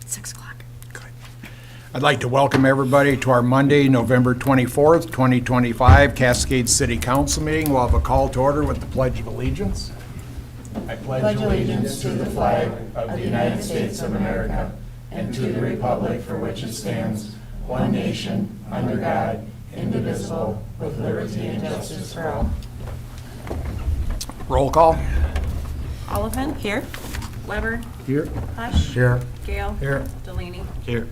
6 o'clock. I'd like to welcome everybody to our Monday, November 24th, 2025 Cascade City Council meeting. We'll have a call to order with the Pledge of Allegiance. I pledge allegiance to the flag of the United States of America and to the republic for which it stands, one nation, under God, indivisible, with liberty and justice for all. Roll call. Oliphant? Here. Weber? Here. Hush? Here. Gale? Here. Delaney? Here.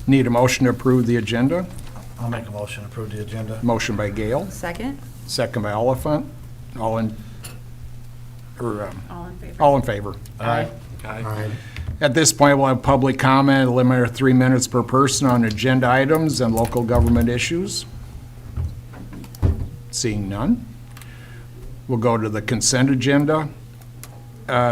Need a motion to approve the agenda. I'll make a motion to approve the agenda. Motion by Gale, Second? second by Oliphant. All in favor? All in favor. Aye. Aye. At this point, we'll have public comment, a limit of 3 minutes per person on agenda items and local government issues. Seeing none. We'll go to the consent agenda.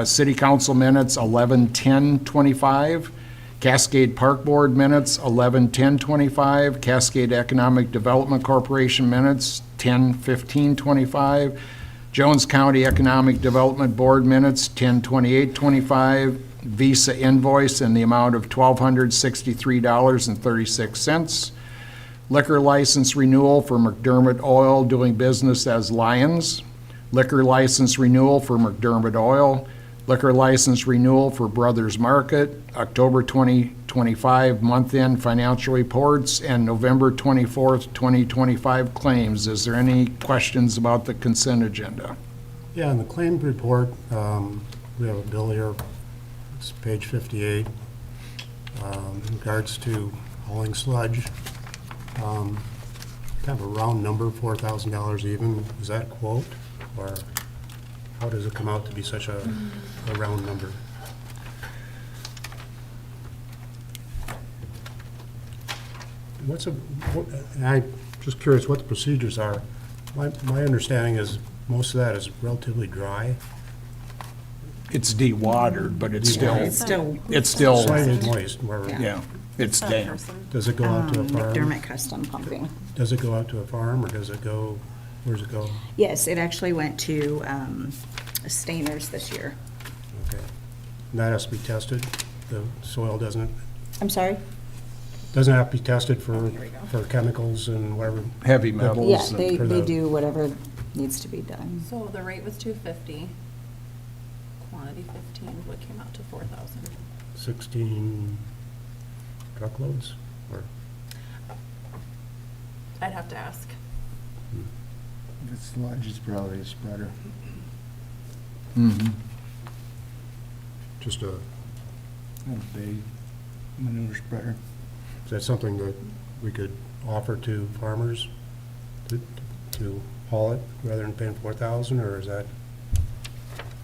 City Council minutes 11/10/25. Cascade Park Board minutes 11/10/25. Cascade Economic Development Corporation minutes 10/15/25. Jones County Economic Development Board minutes 10/28/25. Visa invoice in the amount of $1,263.36. Liquor license renewal for McDermott Oil doing business as Lions. Liquor license renewal for McDermott Oil. Liquor license renewal for Brothers Market, October 2025 month-end financial reports, and November 24th, 2025 claims. Is there any questions about the consent agenda? Yeah, in the claim report, we have a bill here, it's page 58, in regards to hauling sludge. Kind of a round number, $4,000 even, is that a quote? Or how does it come out to be such a round number? I'm just curious what the procedures are. My understanding is most of that is relatively dry. It's dewatered, but it's still, It's still. Slightly moist, where, yeah, it's That damp. person. does it go out to a farm? McDermott Custom Pumping. Does it go out to a farm, or does it go, where's it go? Yes, it actually went to Stainers this year. Okay. And that has to be tested? The soil doesn't have to be tested for chemicals and whatever? Heavy metals. Yeah, and- they for the- do whatever needs to be done. So the rate was 250, quantity 15, what came out to 4,000? 16 truckloads? Or, I'd have to ask. If it's sludge, it's probably a spreader. Mhm. just a, A big manure spreader. is that something that we could offer to farmers to haul it rather than paying 4,000, or is that,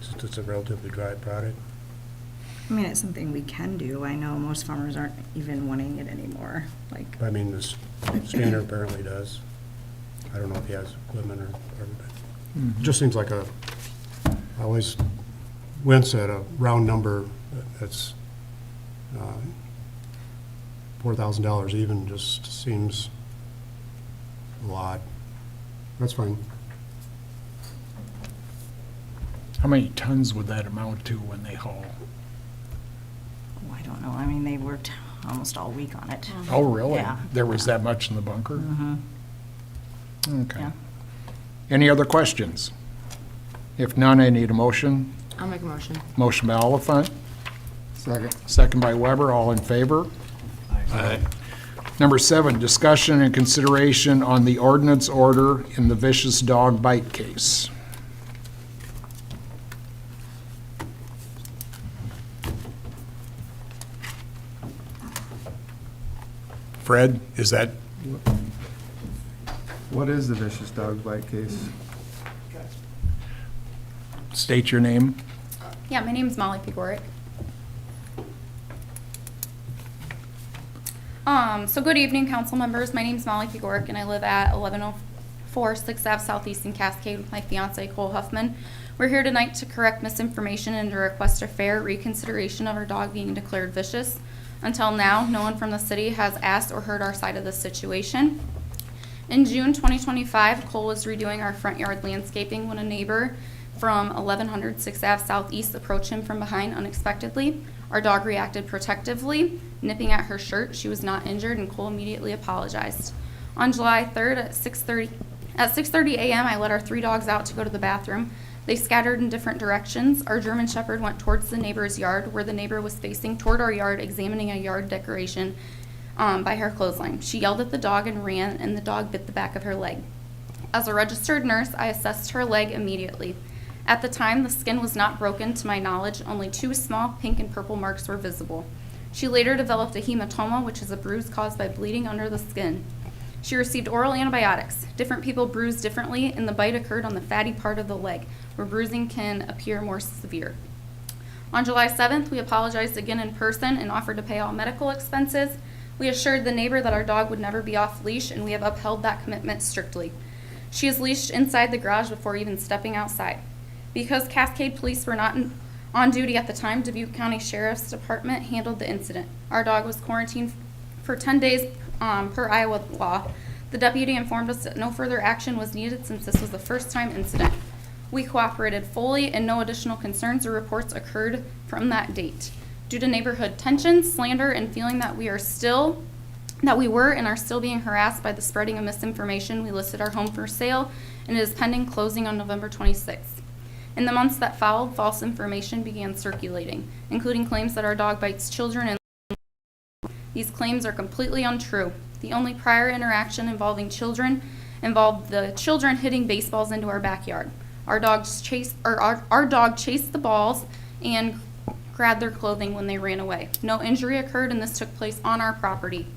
since it's a relatively dry product? I mean, it's something we can do. I know most farmers aren't even wanting it anymore, like, I mean, this Stainer apparently does. I don't know if he has equipment or whatever, but it just seems like I always wince at a round number that's $4,000 even, just seems a lot. That's fine. How many tons would that amount to when they haul? oh, I don't know. I mean, they worked almost all week on it. Oh, really? Yeah. There was that much in the bunker? Mhm. Okay. Yeah. Any other questions? If none, I need a motion. I'll make a motion. Motion by Oliphant, Second. second by Weber, all in favor? Aye. Number 7, discussion and consideration on the ordinance order in the vicious dog bite case. Fred, is that, What is the vicious dog bite case? state your name? Yeah, my name's Molly Pigoric. So good evening, council members. My name's Molly Pigoric, and I live at 1104 6th Ave Southeast in Cascade with my fiance Cole Huffman. We're here tonight to correct misinformation and to request a fair reconsideration of our dog being declared vicious. Until now, no one from the city has asked or heard our side of the situation. In June 2025, Cole was redoing our front yard landscaping when a neighbor from 1100 6th Ave Southeast approached him from behind unexpectedly. Our dog reacted protectively, nipping at her shirt. She was not injured, and Cole immediately apologized. On July 3rd at 6:30 a.m., I let our 3 dogs out to go to the bathroom. They scattered in different directions. Our German Shepherd went towards the neighbor's yard, where the neighbor was facing toward our yard, examining a yard decoration by her clothesline. She yelled at the dog and ran, and the dog bit the back of her leg. As a registered nurse, I assessed her leg immediately. At the time, the skin was not broken to my knowledge. Only 2 small pink and purple marks were visible. She later developed a hematoma, which is a bruise caused by bleeding under the skin. She received oral antibiotics. Different people bruise differently, and the bite occurred on the fatty part of the leg, where bruising can appear more severe. On July 7th, we apologized again in person and offered to pay all medical expenses. We assured the neighbor that our dog would never be off leash, and we have upheld that commitment strictly. She is leashed inside the garage before even stepping outside. Because Cascade Police were not on duty at the time, Dubuque County Sheriff's Department handled the incident. Our dog was quarantined for 10 days per Iowa law. The deputy informed us that no further action was needed since this was the first-time incident. We cooperated fully, and no additional concerns or reports occurred from that date. Due to neighborhood tensions, slander, and feeling that we were and are still being harassed by the spreading of misinformation, we listed our home for sale, and it is pending closing on November 26th. In the months that followed, false information began circulating, including claims that our dog bites children, and these claims are completely untrue. The only prior interaction involving children involved the children hitting baseballs into our backyard. Our dog chased the balls and grabbed their clothing when they ran away. No injury occurred, and this took place on our property.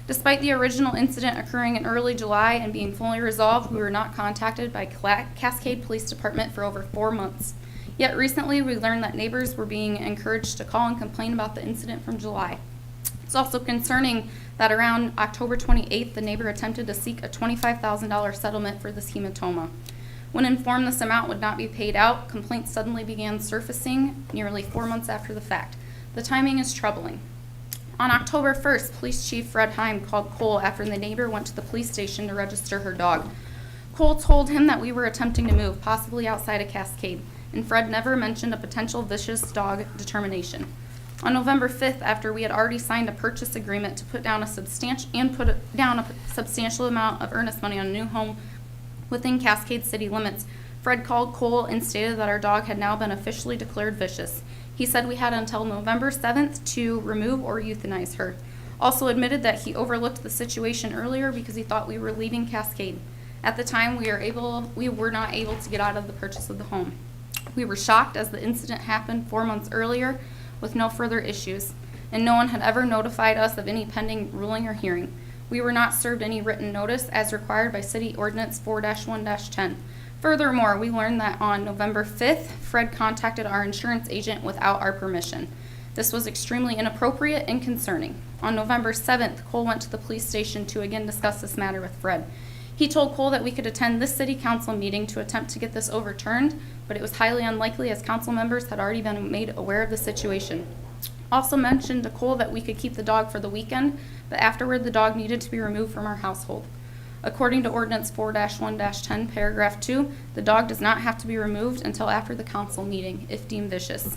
Despite the original incident occurring in early July and being fully resolved, we were not contacted by Cascade Police Department for over 4 months. Yet recently, we learned that neighbors were being encouraged to call and complain about the incident from July. It's also concerning that around October 28th, the neighbor attempted to seek a $25,000 settlement for this hematoma. When informed this amount would not be paid out, complaints suddenly began surfacing nearly 4 months after the fact. The timing is troubling. On October 1st, Police Chief Fred Heim called Cole after the neighbor went to the police station to register her dog. Cole told him that we were attempting to move, possibly outside of Cascade, and Fred never mentioned a potential vicious dog determination. On November 5th, after we had already signed a purchase agreement to put down a substantial amount of earnest money on a new home within Cascade city limits, Fred called Cole and stated that our dog had now been officially declared vicious. He said we had until November 7th to remove or euthanize her. Also admitted that he overlooked the situation earlier because he thought we were leaving Cascade. At the time, we were not able to get out of the purchase of the home. We were shocked as the incident happened 4 months earlier with no further issues, and no one had ever notified us of any pending ruling or hearing. We were not served any written notice as required by City Ordinance 4-1-10. Furthermore, we learned that on November 5th, Fred contacted our insurance agent without our permission. This was extremely inappropriate and concerning. On November 7th, Cole went to the police station to again discuss this matter with Fred. He told Cole that we could attend this city council meeting to attempt to get this overturned, but it was highly unlikely as council members had already been made aware of the situation. Also mentioned to Cole that we could keep the dog for the weekend, but afterward the dog needed to be removed from our household. According to Ordinance 4-1-10, paragraph 2, the dog does not have to be removed until after the council meeting, if deemed vicious.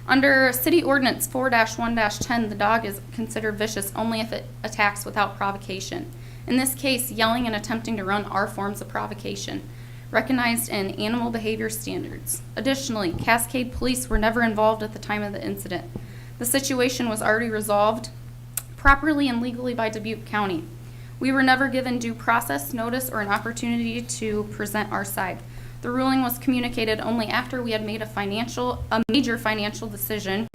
Under City Ordinance 4-1-10, the dog is considered vicious only if it attacks without provocation. In this case, yelling and attempting to run are forms of provocation, recognized in animal behavior standards. Additionally, Cascade Police were never involved at the time of the incident. The situation was already resolved properly and legally by Dubuque County. We were never given due process, notice, or an opportunity to present our side. The ruling was communicated only after we had made a major financial decision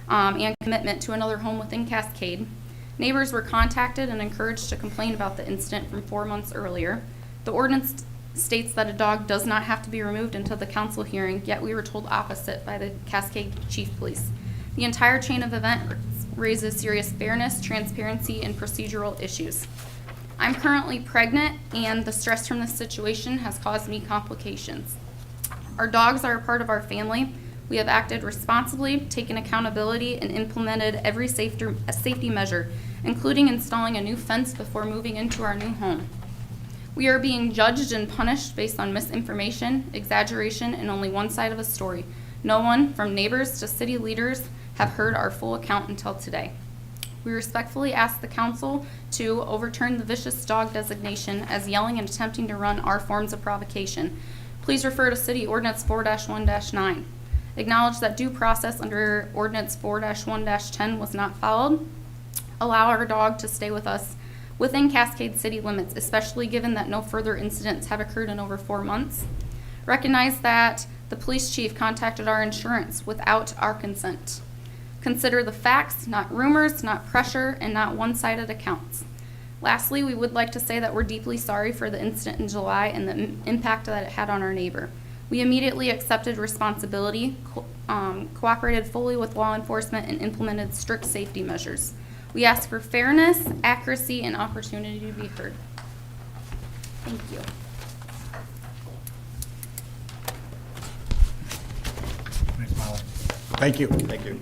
and commitment to another home within Cascade. Neighbors were contacted and encouraged to complain about the incident from 4 months earlier. The ordinance states that a dog does not have to be removed until the council hearing, yet we were told opposite by the Cascade Chief Police. The entire chain of events raises serious fairness, transparency, and procedural issues. I'm currently pregnant, and the stress from this situation has caused me complications. Our dogs are a part of our family. We have acted responsibly, taken accountability, and implemented every safety measure, including installing a new fence before moving into our new home. We are being judged and punished based on misinformation, exaggeration, and only one side of a story. No one, from neighbors to city leaders, have heard our full account until today. We respectfully ask the council to overturn the vicious dog designation as yelling and attempting to run are forms of provocation. Please refer to City Ordinance 4-1-9. Acknowledge that due process under Ordinance 4-1-10 was not followed. Allow our dog to stay with us within Cascade city limits, especially given that no further incidents have occurred in over 4 months. Recognize that the police chief contacted our insurance without our consent. Consider the facts, not rumors, not pressure, and not one-sided accounts. Lastly, we would like to say that we're deeply sorry for the incident in July and the impact that it had on our neighbor. We immediately accepted responsibility, cooperated fully with law enforcement, and implemented strict safety measures. We ask for fairness, accuracy, and opportunity to be heard. Thank you. Thanks, Molly. Thank you. Thank you.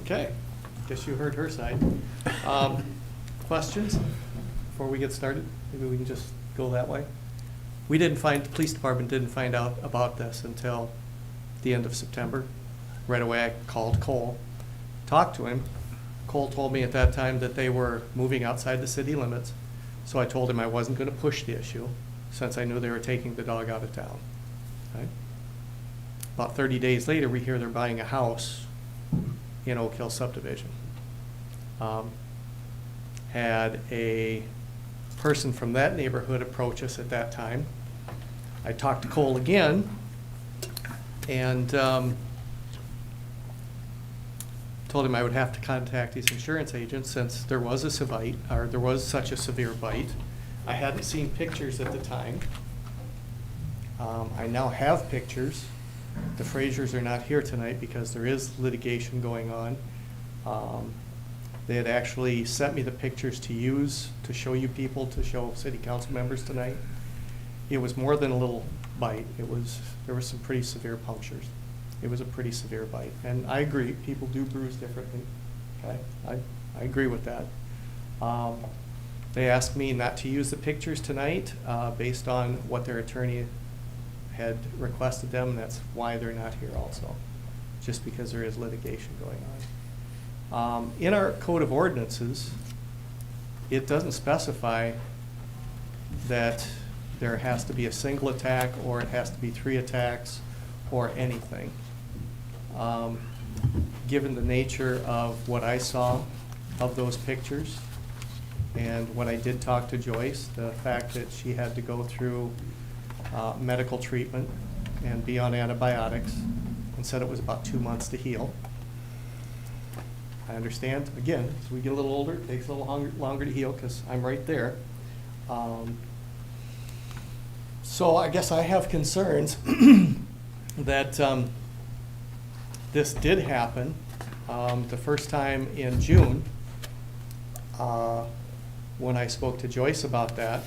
Okay, guess you heard her side. Questions before we get started? Maybe we can just go that way. The police department didn't find out about this until the end of September. Right away, I called Cole, talked to him. Cole told me at that time that they were moving outside the city limits, so I told him I wasn't going to push the issue since I knew they were taking the dog out of town. Right? About 30 days later, we hear they're buying a house in Oak Hill subdivision. Had a person from that neighborhood approach us at that time. I talked to Cole again and told him I would have to contact his insurance agent since there was there was such a severe bite. I hadn't seen pictures at the time. I now have pictures. The Frasers are not here tonight because there is litigation going on. They had actually sent me the pictures to use, to show you people, to show city council members tonight. It was more than a little bite. There were some pretty severe punctures. It was a pretty severe bite. And I agree, people do bruise differently. Okay, I agree with that. They asked me not to use the pictures tonight based on what their attorney had requested them, and that's why they're not here also, just because there is litigation going on. In our code of ordinances, it doesn't specify that there has to be a single attack or it has to be 3 attacks or anything. Given the nature of what I saw of those pictures and when I did talk to Joyce, the fact that she had to go through medical treatment and be on antibiotics and said it was about 2 months to heal. I understand, again, as we get a little older, it takes a little longer to heal because I'm right there. So I guess I have concerns that this did happen. The first time in June, when I spoke to Joyce about that,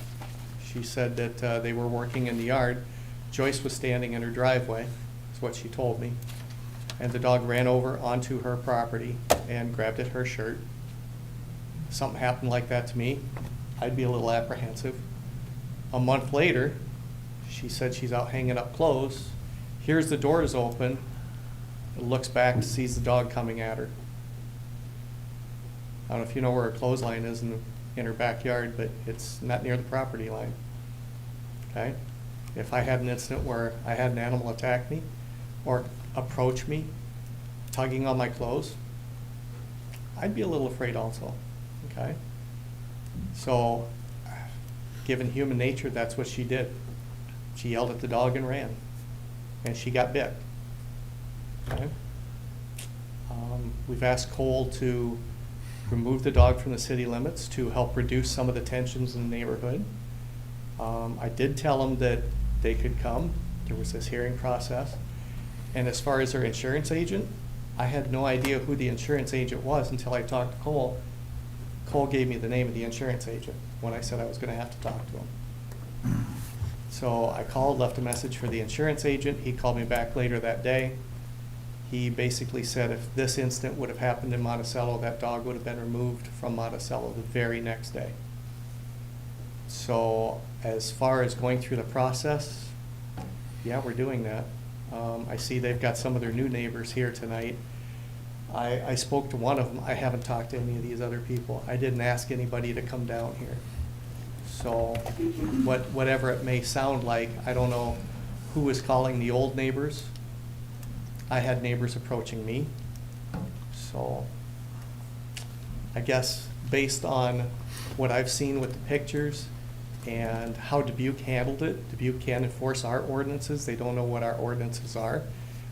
she said that they were working in the yard. Joyce was standing in her driveway, is what she told me. And the dog ran over onto her property and grabbed at her shirt. Something happened like that to me, I'd be a little apprehensive. A month later, she said she's out hanging up clothes, hears the doors open, looks back, sees the dog coming at her. I don't know if you know where her clothesline is in her backyard, but it's not near the property line. Okay? If I had an incident where I had an animal attack me or approach me, tugging on my clothes, I'd be a little afraid also, okay? So, given human nature, that's what she did. She yelled at the dog and ran, and she got bit, okay? We've asked Cole to remove the dog from the city limits to help reduce some of the tensions in the neighborhood. I did tell them that they could come. There was this hearing process. And as far as their insurance agent, I had no idea who the insurance agent was until I talked to Cole. Cole gave me the name of the insurance agent when I said I was going to have to talk to him. So I called, left a message for the insurance agent. He called me back later that day. He basically said if this incident would have happened in Monticello, that dog would have been removed from Monticello the very next day. So as far as going through the process, yeah, we're doing that. I see they've got some of their new neighbors here tonight. I spoke to one of them. I haven't talked to any of these other people. I didn't ask anybody to come down here. So whatever it may sound like, I don't know who was calling the old neighbors. I had neighbors approaching me. So I guess based on what I've seen with the pictures and how Dubuque handled it, Dubuque can't enforce our ordinances. They don't know what our ordinances are.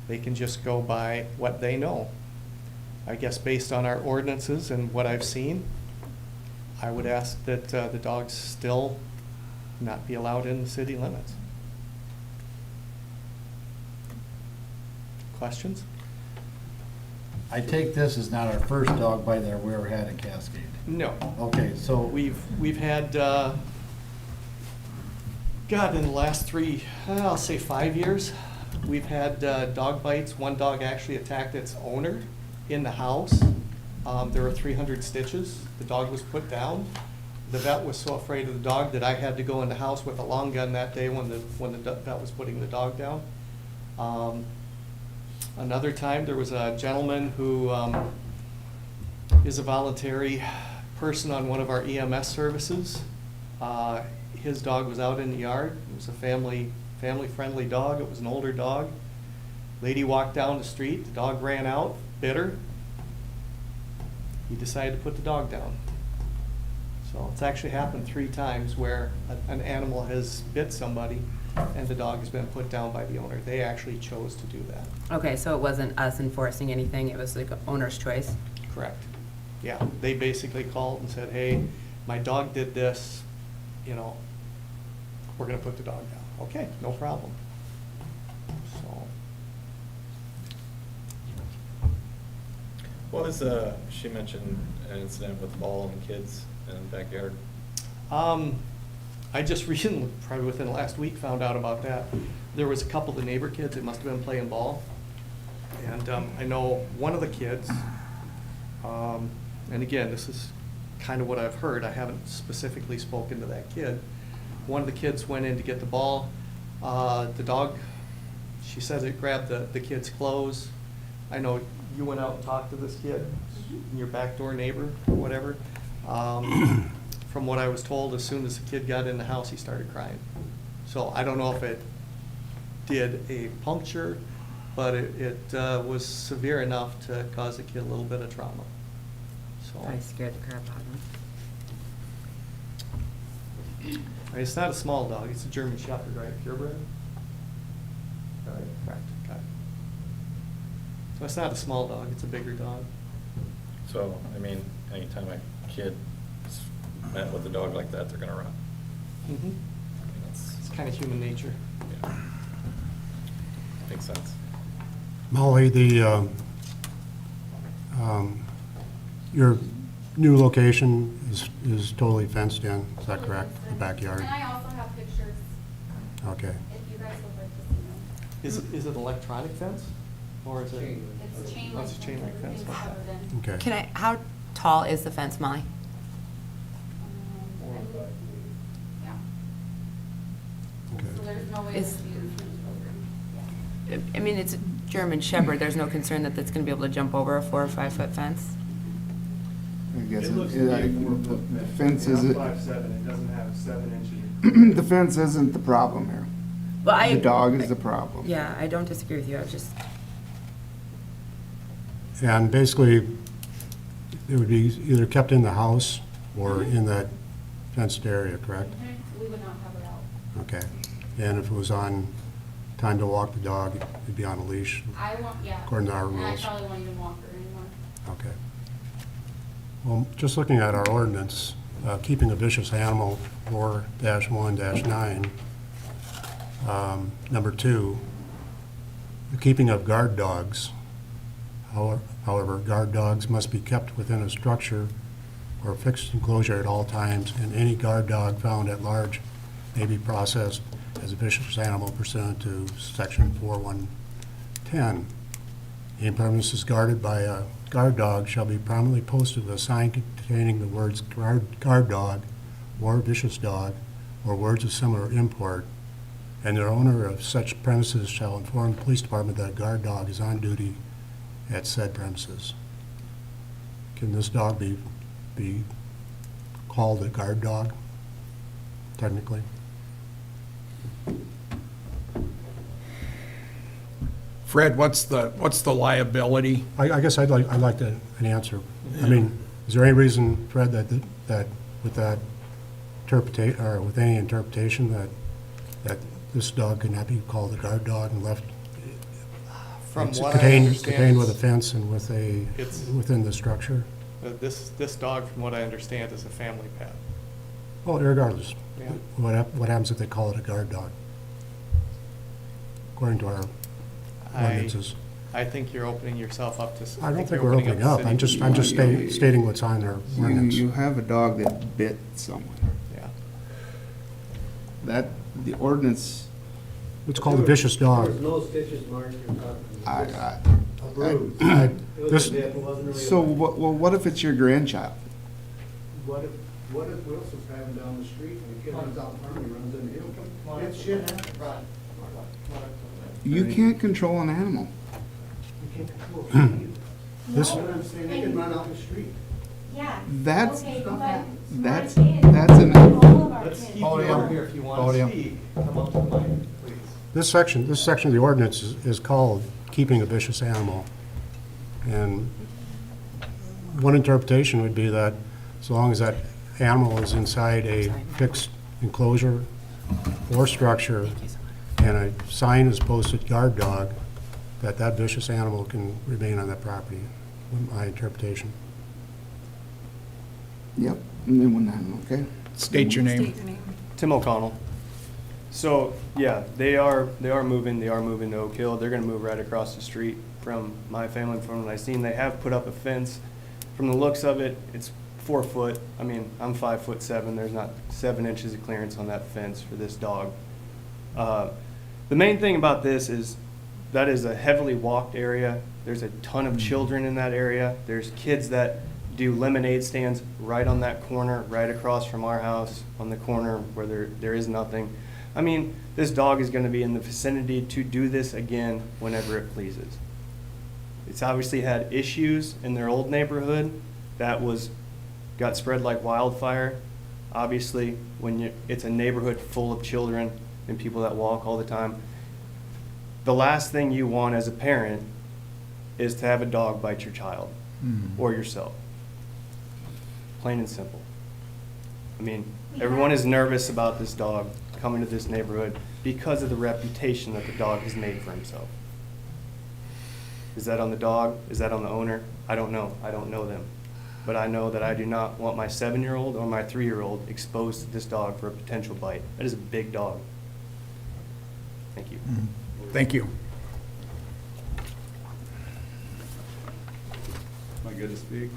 They can just go by what they know. I guess based on our ordinances and what I've seen, I would ask that the dogs still not be allowed in the city limits. Questions? I take this as not our first dog bite that we ever had in Cascade. No. Okay, so, We've had, God, in the last I'll say 5 years, we've had dog bites. One dog actually attacked its owner in the house. There were 300 stitches. The dog was put down. The vet was so afraid of the dog that I had to go in the house with a long gun that day when the vet was putting the dog down. Another time, there was a gentleman who is a voluntary person on one of our EMS services. His dog was out in the yard. It was a family-friendly dog. It was an older dog. Lady walked down the street. The dog ran out, bit her. He decided to put the dog down. So it's actually happened 3 times where an animal has bit somebody and the dog has been put down by the owner. They actually chose to do that. Okay, so it wasn't us enforcing anything, it was like owner's choice? Correct. Yeah, they basically called and said, hey, my dog did this, we're gonna put the dog down. Okay, no problem. So, What was, she mentioned an incident with the ball and kids in the backyard. I just recently, probably within the last week, found out about that. There was a couple of the neighbor kids that must have been playing ball. And I know one of the kids, and again, this is kind of what I've heard. I haven't specifically spoken to that kid. One of the kids went in to get the ball. The dog, she says it grabbed the kid's clothes. I know you went out and talked to this kid, your backdoor neighbor or whatever. From what I was told, as soon as the kid got in the house, he started crying. So I don't know if it did a puncture, but it was severe enough to cause the kid a little bit of trauma. So I scared the crap out of him. it's not a small dog. It's a German Shepherd, right? Purebred? All right, correct. Got it. So it's not a small dog. It's a bigger dog. So, I mean, anytime a kid is met with a dog like that, they're gonna run. Mm-hmm. I mean, that's, It's kind of human nature. yeah. Makes sense. Molly, your new location is totally fenced in, is that correct? The backyard? And I also have pictures, Okay. if you guys would like to see them. Is it electronic fence? Or is it? It's chain Oh, link. it's a chain link fence. Everything's Okay. covered in. Okay. How tall is the fence, Molly? Yeah. Okay. So there's no way Is- to use children. Yeah. I mean, it's a German Shepherd, there's no concern that it's gonna be able to jump over a 4 or 5 foot fence? I guess It looks it- to I- be 4 the fence isn't, 5'7", it doesn't have 7 inches. the fence isn't the problem here. Well, The dog is the problem. Yeah, I don't disagree with you, I was just, And basically, it would be either kept in the house or in that fenced area, correct? We would not have it out. Okay. And if it was on time to walk the dog, it'd be on a leash? I want, yeah. According to our And I rules. probably won't even walk her anymore. Okay. Well, just looking at our ordinance, keeping a vicious animal, 4-1-9, number 2, the keeping of guard dogs. However, guard dogs must be kept within a structure or fixed enclosure at all times, and any guard dog found at large may be processed as a vicious animal pursuant to section 4110. Any premises guarded by a guard dog shall be prominently posted with a sign containing the words guard dog or vicious dog or words of similar import, and the owner of such premises shall inform the police department that a guard dog is on duty at said premises. Can this dog be called a guard dog, technically? Fred, what's the liability? I guess I'd like an answer. I mean, is there any reason, Fred, that with that interpretation, or with any interpretation, that this dog could not be called a guard dog and left From it's what I contained understand, with a fence and with It's- within the structure? this dog, from what I understand, is a family pet. Well, regardless, Yeah. what happens if they call it a guard dog? According to our ordinances. I think you're opening yourself up to. I don't think you're we're opening the up. city. I'm just stating what's on our ordinance. You have a dog that bit someone. Yeah. That, the ordinance, It's called a vicious dog. There's no stitches marked or nothing. I, A bruise. I- It was This, a dip, it wasn't really. so what if it's your grandchild? What if Wilson's driving down the street and a kid runs out in front of him, runs into him? It shit happens. You can't control an animal. You can't control it. This- That's what I'm saying, they can run out in the street. Yeah. That's, Okay, Stuff but happens. my that's, kids, that's an, all of our Let's kids. keep you over here if you want to Podium. speak. Come up to the mic, please. This section of the ordinance is called keeping a vicious animal. And one interpretation would be that as long as that animal is inside a fixed enclosure or structure and a sign is posted guard dog, that vicious animal can remain on that property, my interpretation. yep, and then one animal, okay? State your name. Tim O'Connell. So, yeah, they are moving to Oak Hill. They're gonna move right across the street from my family. From what I've seen, they have put up a fence. From the looks of it, it's 4 foot. I mean, I'm 5'7". There's not 7 inches of clearance on that fence for this dog. The main thing about this is that is a heavily walked area. There's a ton of children in that area. There's kids that do lemonade stands right on that corner, right across from our house, on the corner where there is nothing. I mean, this dog is going to be in the vicinity to do this again whenever it pleases. It's obviously had issues in their old neighborhood that got spread like wildfire. Obviously, when it's a neighborhood full of children and people that walk all the time, the last thing you want as a parent is to have a dog bite your child or yourself. Plain and simple. I mean, everyone is nervous about this dog coming to this neighborhood because of the reputation that the dog has made for himself. Is that on the dog? Is that on the owner? I don't know. I don't know them. But I know that I do not want my 7-year-old or my 3-year-old exposed to this dog for a potential bite. That is a big dog. Thank you. Thank you. Am I good to speak?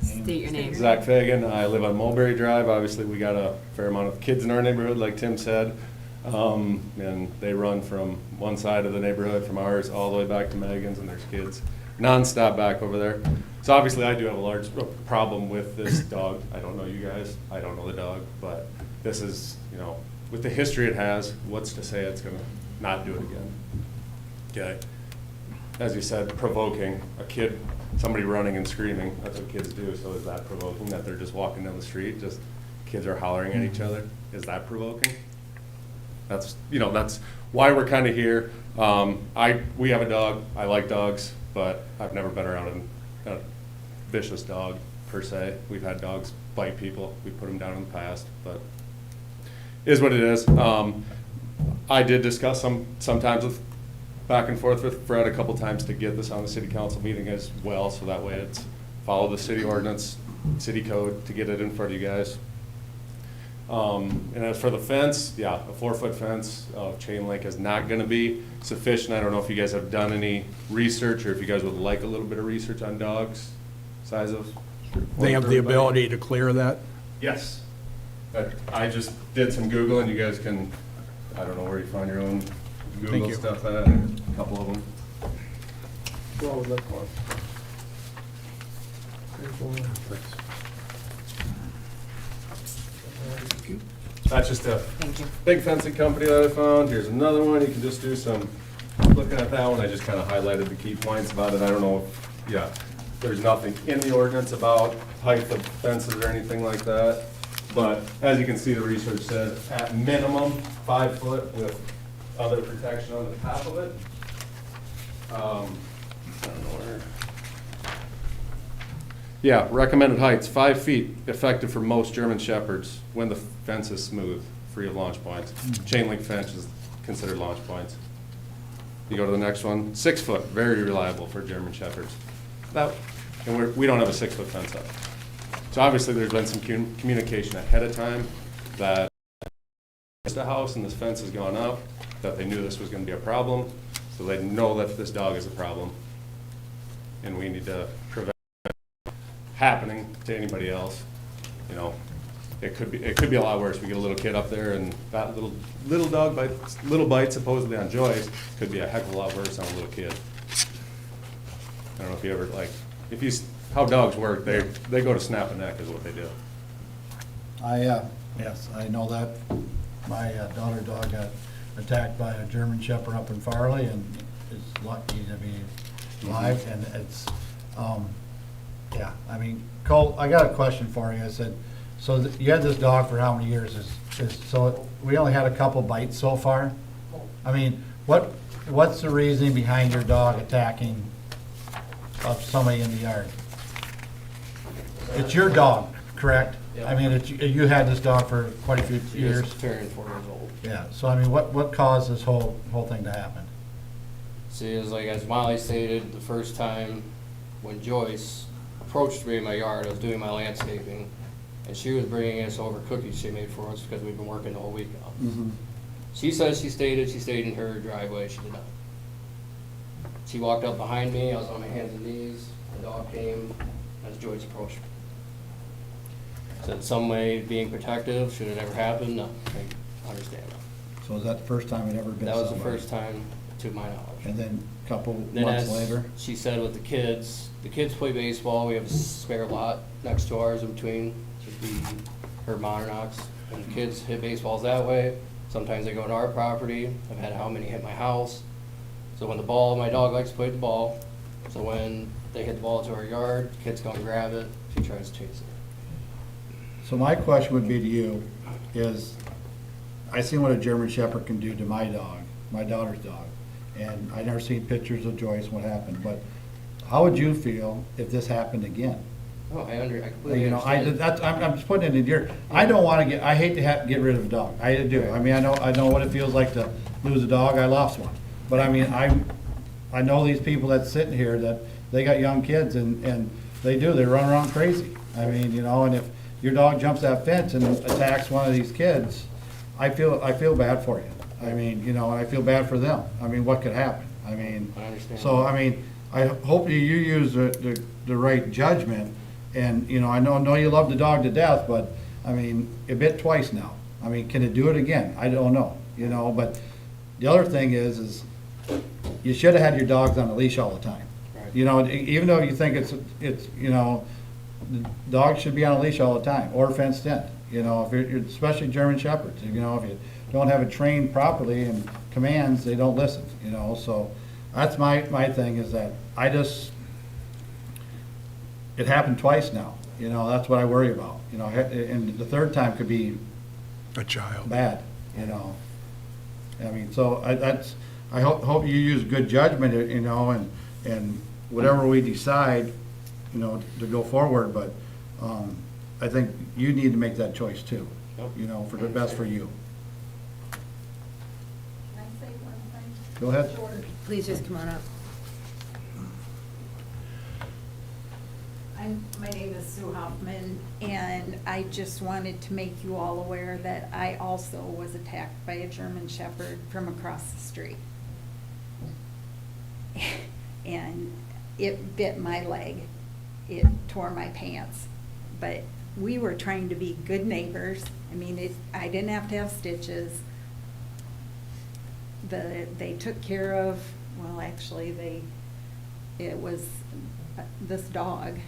State your name. Zach Fagan. I live on Mulberry Drive. Obviously, we got a fair amount of kids in our neighborhood, like Tim said. And they run from one side of the neighborhood, from ours, all the way back to Megan's, and there's kids nonstop back over there. So obviously, I do have a large problem with this dog. I don't know you guys. I don't know the dog. But this is, with the history it has, what's to say it's going to not do it again? Okay. As you said, provoking a kid, somebody running and screaming, that's what kids do. So is that provoking, that they're just walking down the street, just kids are hollering at each other? Is that provoking? That's why we're kind of here. We have a dog. I like dogs, but I've never been around a vicious dog per se. We've had dogs bite people. We put them down in the past, but it is what it is. I did discuss sometimes back and forth with Fred a couple times to get this on the city council meeting as well, so that way it's follow the city ordinance, city code to get it in front of you guys. And as for the fence, yeah, a 4-foot fence, chain link is not going to be sufficient. I don't know if you guys have done any research or if you guys would like a little bit of research on dogs, size of. They have the ability to clear that? Yes. But I just did some Googling. You guys can, I don't know where you find your own Google you. stuff at, a couple of them. Well, that's one. That's just a Thank you. big fencing company that I found. Here's another one. You can just do some, looking at that one, I just kind of highlighted the key points about it. I don't know if, yeah, there's nothing in the ordinance about height of fences or anything like that. But as you can see, the research says at minimum 5 foot with other protection on the top of it. I don't know where. Yeah, recommended heights, 5 feet, effective for most German Shepherds when the fence is smooth, free of launch points. Chain link fence is considered launch points. You go to the next one, 6 foot, very reliable for German Shepherds. And we don't have a 6 foot fence up. So obviously there's been some communication ahead of time that the house and this fence has gone up, that they knew this was gonna be a problem, so they know that this dog is a problem. And we need to prevent happening to anybody else. You know, it could be a lot worse. We get a little kid up there and that little dog bite supposedly on Joyce could be a heck of a lot worse on a little kid. I don't know if you ever how dogs work, they go to snap a neck is what they do. Yes, I know that. My daughter dog got attacked by a German Shepherd up in Farley and is lucky to be alive, and it's, yeah, I mean, Cole, I got a question for you. I said, so you had this dog for how many years? So we only had a couple bites so far? I mean, what's the reasoning behind your dog attacking of somebody in the yard? It's your dog, correct? Yeah. I mean, you had this dog for quite a few years? Turning 4 years old. Yeah, so I mean, what caused this whole thing to happen? See, it's like as Molly stated, the first time when Joyce approached me in my yard, I was doing my landscaping, and she was bringing us over cookies she made for us because we've been working the whole week now. Mm-hmm. She says she stayed in her driveway. She did not. She walked up behind me. I was on my hands and knees. The dog came as Joyce approached me. Said some way being protective. Should it ever happen? No. I understand that. So is that the first time it ever been That was the somebody? first time, to my knowledge. And then a couple Then months as later? she said with the kids play baseball. We have a spare lot next to ours in between. Should be her Monarchs. And the kids hit baseballs that way. Sometimes they go to our property. I've had how many hit my house. So when my dog likes to play the ball. So when they hit the ball to our yard, kids go and grab it. She tries to chase it. So my question would be to you is, I seen what a German Shepherd can do to my dog, my daughter's dog. And I never seen pictures of Joyce, what happened, but how would you feel if this happened again? Oh, I completely You know, understand. I'm just putting it in your, I don't want to I hate to get rid of a dog. I do. I mean, I know what it feels like to lose a dog. I lost one. But I mean, I know these people that's sitting here that they got young kids and they run around crazy. I mean, you know, and if your dog jumps that fence and attacks one of these kids, I feel bad for you. I mean, you know, and I feel bad for them. I mean, what could happen? I mean, I understand. so, I mean, I hope you use the right judgment. And, you know, I know you love the dog to death, but, I mean, it bit twice now. I mean, can it do it again? I don't know, you know, but the other thing is you should have had your dogs on a leash all the time. Right. You know, even though you think it's, you know, the dogs should be on a leash all the time, or fenced in. You know, if you're especially German Shepherds, you know, if you don't have it trained properly and commands, they don't listen, you know, so that's my thing is that it happened twice now, you know, that's what I worry about, you know, and the third time could be A child. bad, you know. I mean, so I hope you use good judgment, you know, and whatever we decide, you know, to go forward, but I think you need to make that choice too, Yep. you know, for the best for you. Can I say one thing? Go ahead. Please just come on up. My name is Sue Hoffman, and I just wanted to make you all aware that I also was attacked by a German Shepherd from across the street. And it bit my leg. It tore my pants. But we were trying to be good neighbors. I mean, I didn't have to have stitches. They took care of, well, actually, it was, this dog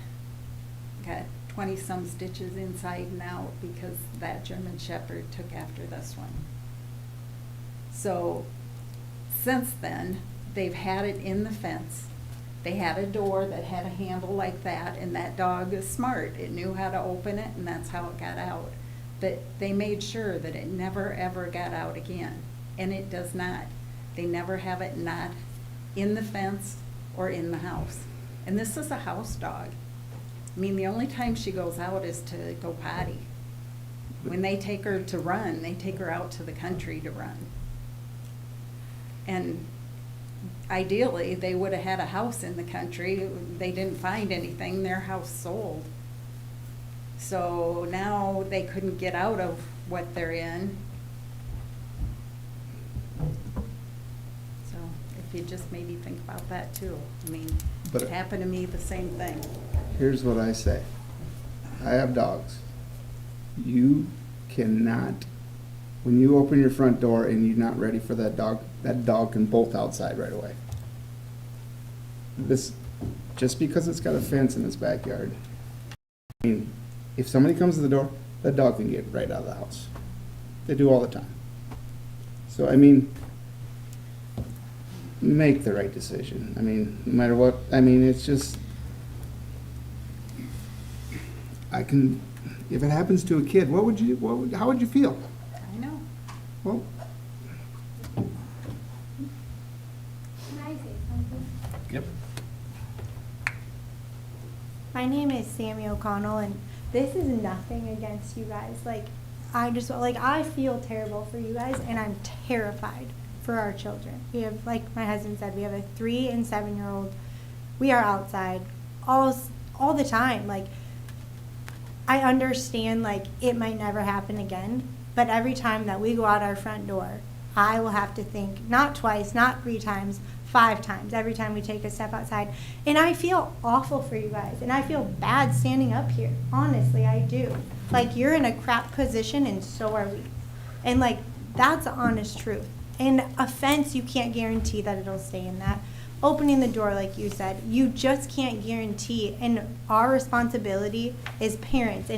got 20-some stitches inside and out because that German Shepherd took after this one. So since then, they've had it in the fence. They had a door that had a handle like that, and that dog is smart. It knew how to open it, and that's how it got out. But they made sure that it never, ever got out again, and it does not. They never have it not in the fence or in the house. And this is a house dog. I mean, the only time she goes out is to go potty. When they take her to run, they take her out to the country to run. And ideally, they would have had a house in the country. They didn't find anything. Their house sold. So now they couldn't get out of what they're in. So if you just maybe think about that too. I mean, But- it happened to me, the same thing. Here's what I say. I have dogs. You cannot, when you open your front door and you're not ready for that dog can bolt outside right away. This, just because it's got a fence in its backyard, I mean, if somebody comes to the door, that dog can get right out of the house. They do all the time. So, I mean, make the right decision. I mean, no matter what, I mean, it's just, if it happens to a kid, how would you feel? I know. Well, Can I say something? Yep. My name is Sammy O'Connell, and this is nothing against you guys. Like, I feel terrible for you guys, and I'm terrified for our children. We have, like my husband said, we have a 3- and 7-year-old. We are outside all the time. Like, I understand, like, it might never happen again, but every time that we go out our front door, I will have to think, not twice, not 3 times, 5 times, every time we take a step outside. And I feel awful for you guys, and I feel bad standing up here. Honestly, I do. Like, you're in a crap position, and so are we. And, like, that's the honest truth. And a fence, you can't guarantee that it'll stay in that. Opening the door, like you said, you just can't guarantee. And our responsibility as parents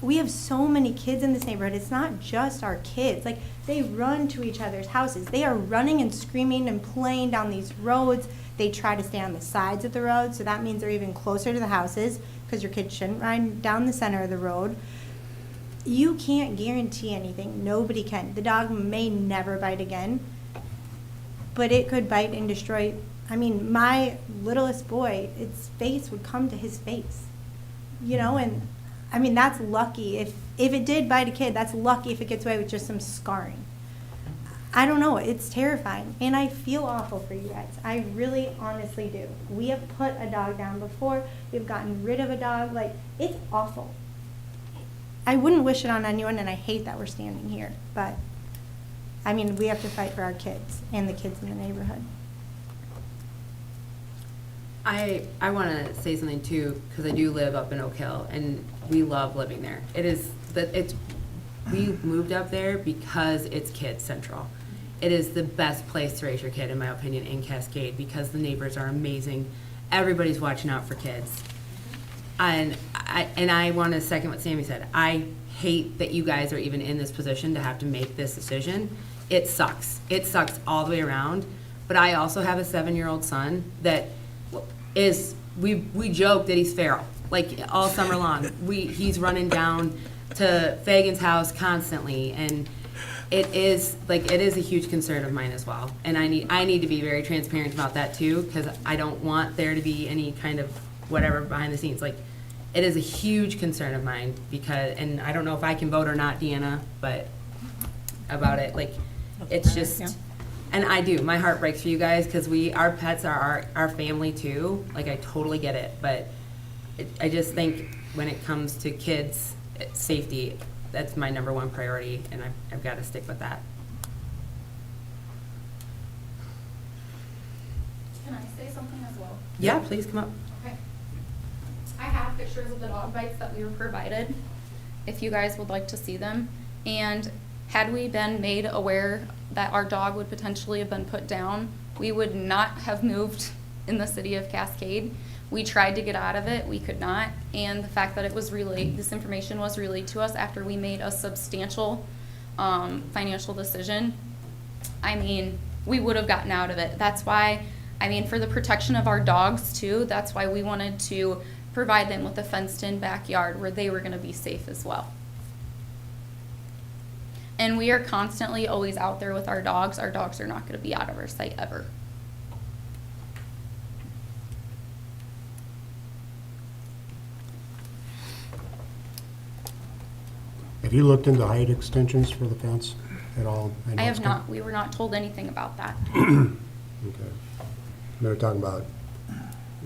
we have so many kids in this neighborhood. It's not just our kids. Like, they run to each other's houses. They are running and screaming and playing down these roads. They try to stay on the sides of the road, so that means they're even closer to the houses, because your kids shouldn't run down the center of the road. You can't guarantee anything. Nobody can. The dog may never bite again, but it could bite and destroy. I mean, my littlest boy, its face would come to his face, and I mean, that's lucky. If it did bite a kid, that's lucky if it gets away with just some scarring. I don't know. It's terrifying. And I feel awful for you guys. I really honestly do. We have put a dog down before. We've gotten rid of a dog. Like, it's awful. I wouldn't wish it on anyone, and I hate that we're standing here. But, I mean, we have to fight for our kids and the kids in the neighborhood. I want to say something too, because I do live up in Oak Hill, and we love living there. We moved up there because it's kid central. It is the best place to raise your kid, in my opinion, in Cascade, because the neighbors are amazing. Everybody's watching out for kids. And I want to second what Sammy said. I hate that you guys are even in this position to have to make this decision. It sucks. It sucks all the way around. But I also have a 7-year-old son that we joke that he's feral, like all summer long. He's running down to Fagan's house constantly, and it is a huge concern of mine as well. And I need to be very transparent about that too, because I don't want there to be any kind of whatever behind the scenes. Like, it is a huge concern of mine, and I don't know if I can vote or not, Deanna, but about it, like, it's just. Yeah. And I do. My heart breaks for you guys, because our pets are our family too. Like, I totally get it. But I just think when it comes to kids' safety, that's my #1 priority, and I've got to stick with that. Can I say something as well? Yeah, please come up. Okay. I have pictures of the dog bites that we were provided, if you guys would like to see them. And had we been made aware that our dog would potentially have been put down, we would not have moved in the city of Cascade. We tried to get out of it, we could not, and the fact that it was relayed, this information was relayed to us after we made a substantial financial decision, I mean, we would have gotten out of it. That's why, I mean, for the protection of our dogs too, that's why we wanted to provide them with a fenced-in backyard where they were gonna be safe as well. And we are constantly always out there with our dogs. Our dogs are not gonna be out of our sight ever. Have you looked into height extensions for the fence at all? know I have it's not, we were not told anything about that. Okay. They're talking about,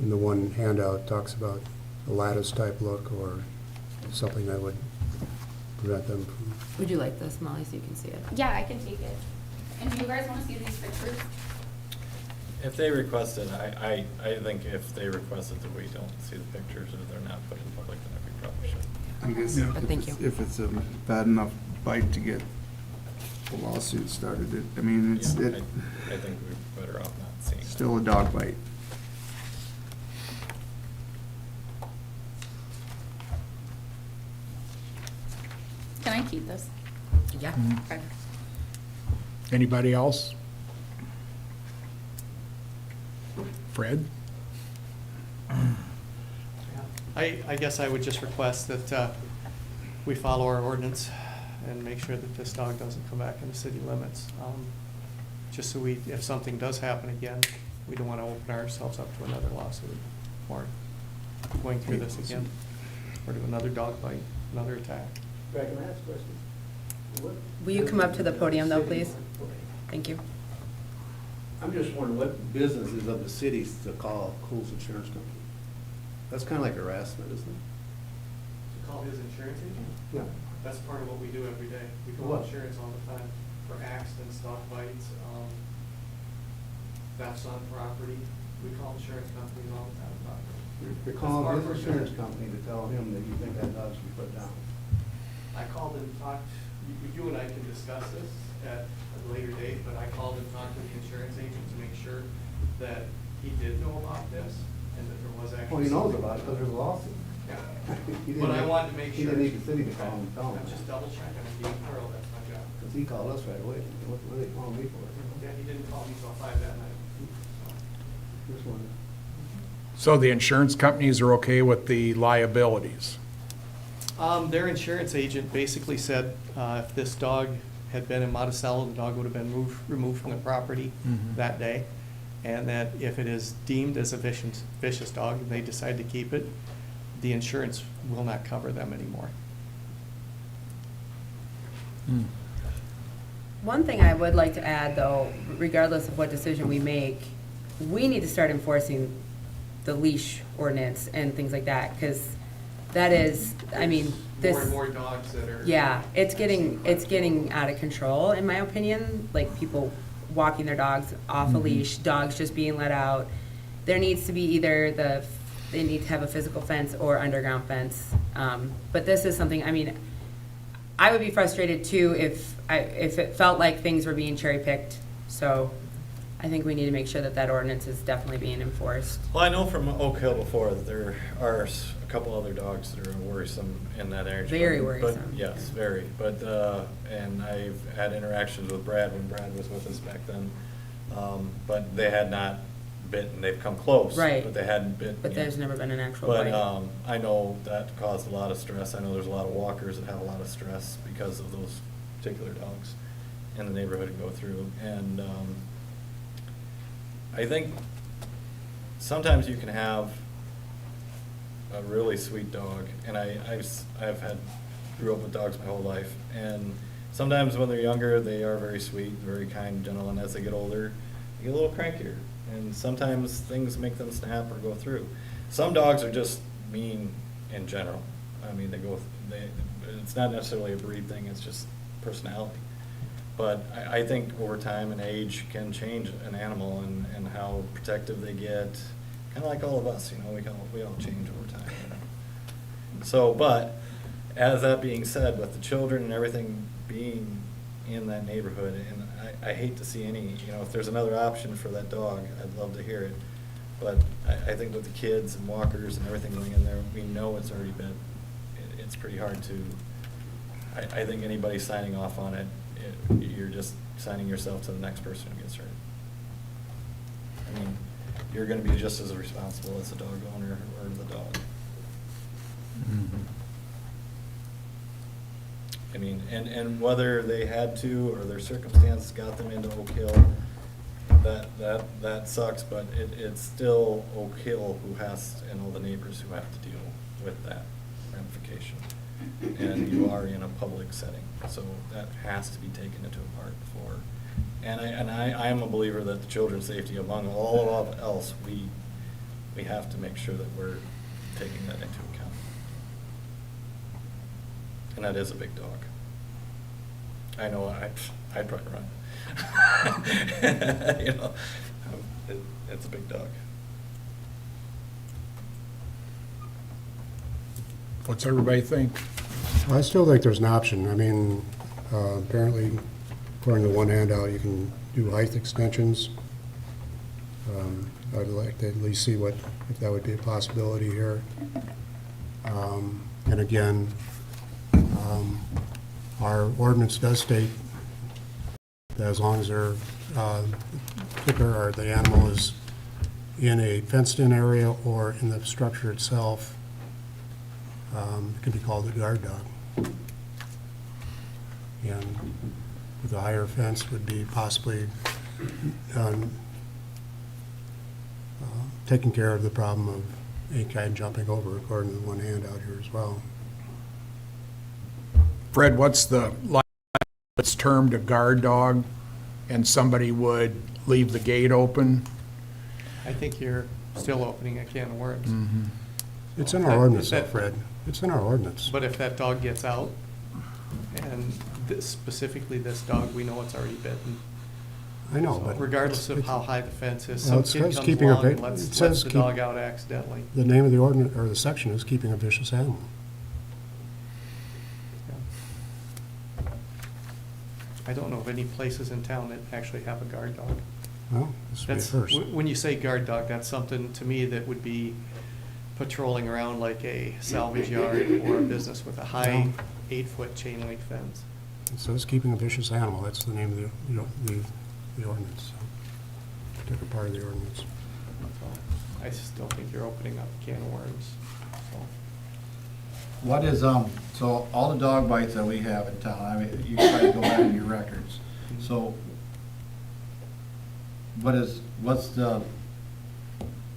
in the one handout, talks about a lattice-type look or something that would prevent them from... Would you like this, Molly, so you can see it? Yeah, I can take it. And do you guys wanna see these pictures? If they requested, I think if they requested that we don't see the pictures or they're not put in public, then we probably should. I guess But thank you. if it's a bad enough bite to get a lawsuit started, I mean, it's Yeah, I think we're better off not seeing it. still a dog bite. Can I keep this? Yeah. Okay. Anybody else? Fred? I guess I would just request that we follow our ordinance and make sure that this dog doesn't come back in the city limits. Just so we, if something does happen again, we don't want to open ourselves up to another lawsuit or going through this again, or to another dog bite, another attack. Brad, can I ask a question? What- Will you come up to the podium though, please? Thank you. I'm just wondering what business is of the cities to call Cool's Insurance Company? That's kind of like harassment, isn't it? To call his insurance agent? Yeah. That's part of what we do every day. We For what? call insurance all the time for accidents, dog bites, thefts on property. We call insurance companies all the time about it. You're calling his insurance company to tell him that you think that dog should be put down. I called and talked, you and I can discuss this at a later date, but I called and talked to the insurance agent to make sure that he did know about this and that there was actually. Well, he knows about it because there's a lawsuit. Yeah. He But I didn't- wanted to make He sure. didn't need the city to call him, tell him. I'm just double checking, I'm being thorough, that's my job. Because he called us right away. What are they calling me for? Yeah, he didn't call me till 5 that night. Just wondering. So the insurance companies are okay with the liabilities? Their insurance agent basically said, if this dog had been in Monticello, the dog would have been removed from the property Mhm. that day. And that if it is deemed as a vicious dog and they decide to keep it, the insurance will not cover them anymore. One thing I would like to add, though, regardless of what decision we make, we need to start enforcing the leash ordinance and things like that, because that is, I mean, this. More and more dogs that are. Yeah, it's getting out of control, in my opinion, like people walking their dogs off a leash, dogs just being let out. There needs to be either they need to have a physical fence or underground fence. But this is something, I mean, I would be frustrated too if it felt like things were being cherry-picked. So I think we need to make sure that that ordinance is definitely being enforced. Well, I know from Oak Hill before that there are a couple other dogs that are worrisome in that area. Very But- worrisome. Yes, very. But, and I've had interactions with Brad when Brad was with us back then. But they had not bitten, they've come close. Right. But they hadn't bitten But yet. there's never been an actual But, bite. I know that caused a lot of stress. I know there's a lot of walkers that have a lot of stress because of those particular dogs in the neighborhood to go through. And, I think sometimes you can have a really sweet dog, and I've grew up with dogs my whole life, and sometimes when they're younger, they are very sweet, very kind, gentle, and as they get older, they get a little crankier, and sometimes things make them snap or go through. Some dogs are just mean in general. I mean, it's not necessarily a breed thing, it's just personality. But I think over time and age can change an animal and how protective they get, kind of like all of us, we all change over time. So, but as that being said, with the children and everything being in that neighborhood, and I hate to see any, if there's another option for that dog, I'd love to hear it. But I think with the kids and walkers and everything going in there, we know it's already been, it's pretty hard to, I think anybody signing off on it, you're just signing yourself to the next person who gets hurt. I mean, you're gonna be just as responsible as the dog owner or the dog. I mean, and whether they had to or their circumstances got them into Oak Hill, that sucks, but it's still Oak Hill who has, and all the neighbors who have to deal with that ramification. And you are in a public setting, so that has to be taken into account for. And I am a believer that the children's safety, among all of else, we have to make sure that we're taking that into account. And that is a big dog. I know I'd probably run. You know, it's a big dog. What's everybody think? I still think there's an option. I mean, apparently, according to one handout, you can do height extensions. I'd like to at least see if that would be a possibility here. And again, our ordinance does state that as long as they're, kicker or the animal is in a fenced-in area or in the structure itself, it can be called a guard dog. And with a higher fence would be possibly taking care of the problem of any kind jumping over, according to the one handout here as well. Fred, what's the, it's termed a guard dog, and somebody would leave the gate open? I think you're still opening a can of worms. Mm-hmm. It's in our ordinance, though, Fred. It's in our ordinance. But if that dog gets out, and specifically this dog, we know it's already bitten. I know, So but. regardless of how high the fence is, Well, some it kid says comes keeping a along and it lets says the keep- dog out accidentally. The name of the ordinance, or the section is keeping a vicious animal. I don't know of any places in town that actually have a guard dog. Well, this would be a That's, first. when you say guard dog, that's something to me that would be patrolling around like a salvage yard or a business with a high No. 8-foot chain link fence. It says keeping a vicious animal. That's the name of the ordinance. So, particular part of the ordinance. So I still think you're opening up a can of worms. So. What is, so all the dog bites that we have in town, I mean, you try to go back in your records. So what's the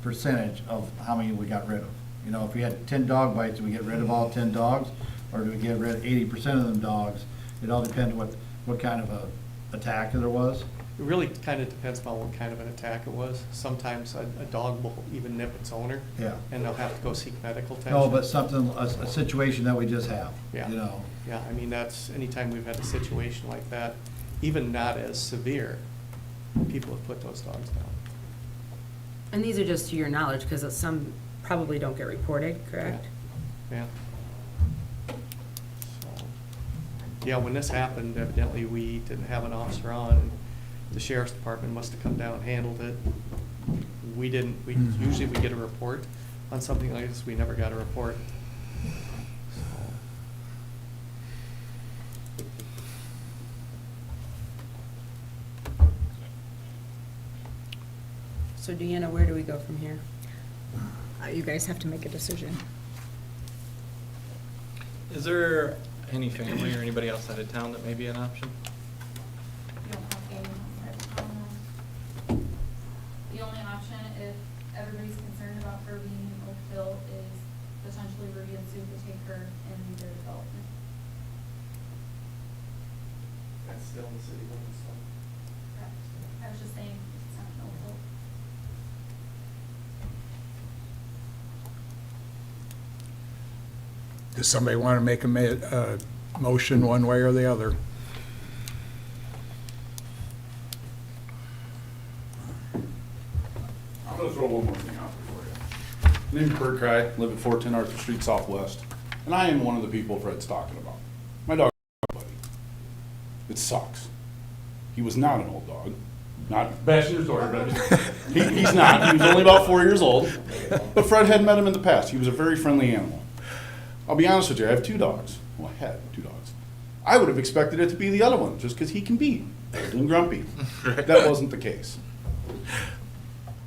percentage of how many we got rid of? You know, if we had 10 dog bites, do we get rid of all 10 dogs? Or do we get rid of 80% of them dogs? It all depends what kind of a attack there was. It really kind of depends on what kind of an attack it was. Sometimes a dog will even nip its owner. Yeah. And they'll have to go seek medical attention. No, but something, a situation that we just have, Yeah. you know. Yeah, I mean, that's, anytime we've had a situation like that, even not as severe, people have put those dogs down. And these are just to your knowledge, because some probably don't get reported, correct? Yeah. So, yeah, when this happened, evidently we didn't have an officer on, and the sheriff's department must have come down and handled it. We didn't, usually we get a report on something like this, we never got a report. So Deanna, where do we go from here? You guys have to make a decision. Is there any family or anybody outside of town that may be an option? The only option, if everybody's concerned about her being in Oak Hill, is potentially Ruby and Sue to take her in their development. That's still in the city limits, so. Correct. I was just saying, it's not in Oak Hill. Does somebody want to make a motion one way or the other? I'm gonna throw one more thing out there for you. Name's Kurt Cry, live at 410 Arthur Street Southwest, and I am one of the people Fred's talking about. My dog, buddy. It sucks. He was not an old dog. Not bashing his daughter, but he's not. He was only about 4 years old. But Fred had met him in the past. He was a very friendly animal. I'll be honest with you, I have 2 dogs. Well, I had 2 dogs. I would have expected it to be the other one, just because he can be old and grumpy. That wasn't the case.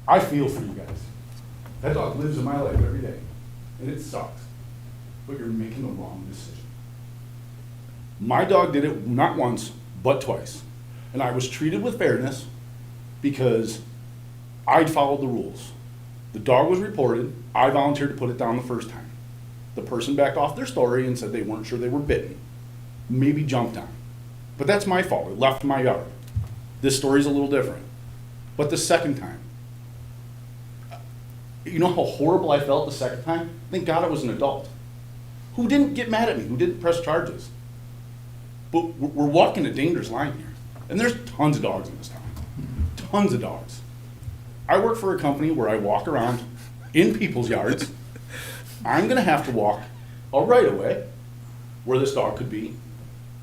I feel for you guys. That dog lives in my life every day, and it sucks. But you're making the wrong decision. My dog did it not once, but twice. And I was treated with fairness because I'd followed the rules. The dog was reported. I volunteered to put it down the first time. The person backed off their story and said they weren't sure they were bitten. Maybe jumped on. But that's my fault. It left my yard. This story's a little different. But the second time, you know how horrible I felt the second time? Thank God I was an adult. Who didn't get mad at me? Who didn't press charges? But we're walking a dangerous line here. And there's tons of dogs in this town. Tons of dogs. I work for a company where I walk around in people's yards. I'm going to have to walk a right-of-way where this dog could be.